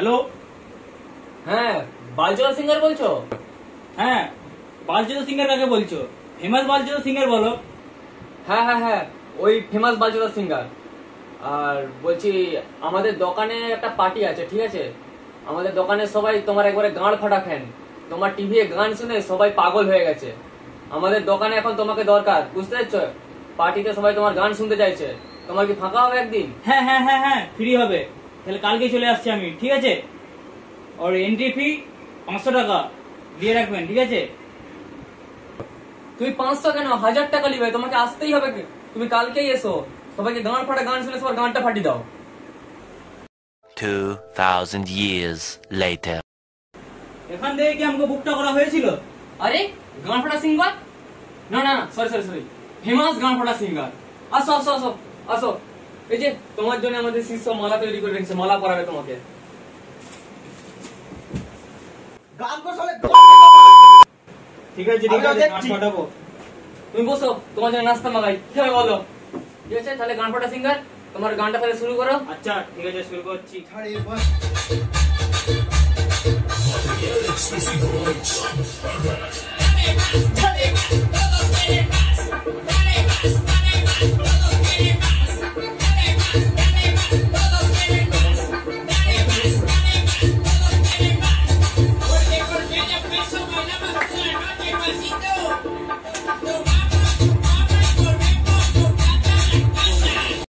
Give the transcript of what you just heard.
Hello, হ্যাঁ বালচোদা singer বলছো? হ্যাঁ বালচোদা সিঙ্গার কাকে বলছো? ফেমাস বালচোদা সিঙ্গার বলো। হ্যাঁ হ্যাঁ হ্যাঁ, ওই ফেমাস বালচোদা সিঙ্গার। আর বলছি আমাদের দোকানে একটা পার্টি আছে, ঠিক আছে? আমাদের দোকানে সবাই তোমার একবারে গাঁড় ফাটা ফ্যান। তোমার টিভি গান শুনে সবাই পাগল হয়ে গেছে। আমাদের দোকানে এখন তোমাকে দরকার, বুঝতে পারছো? পার্টিতে সবাই তোমার গান শুনতে চাইছে। তোমার কি ফাঁকা হবে একদিন? হ্যাঁ হ্যাঁ হ্যাঁ হ্যাঁ, ফ্রি হবে। তাহলে কালকে চলে আসছি আমি, ঠিক আছে? আর এন্ট্রি ফি 500 টাকা দিয়ে রাখবেন, ঠিক আছে? তুমি 500 কেন, 1000 টাকা নিবে, তোমাকে আসতেই হবে। তুমি কালকেই এসো, সবাইকে গান ফাটা গান শুনে সবার গানটা ফাটিয়ে দাও। 2000 years later. এখান থেকে কি আমাকে বুকটা করা হয়েছিল? আরে গান ফাটা সিঙ্গার? না না সরি সরি সরি, ফেমাস গান ফাটা সিঙ্গার। আসো আসো আসো আসো, এই যে তোমার জন্য আমাদের শিষ্য মালা তৈরি করে রেখেছে, মালা পরাবে তোমাকে। ঠিক আছে ঠিক আছে, গান ফাটাবো। তুমি বসো, তোমার জন্য নাস্তা মাগাই, কি হবে বলো? ঠিক আছে তাহলে গান ফাটা সিঙ্গার, তোমার গানটা তাহলে শুরু করো। আচ্ছা ঠিক আছে, শুরু করছি। Exclusive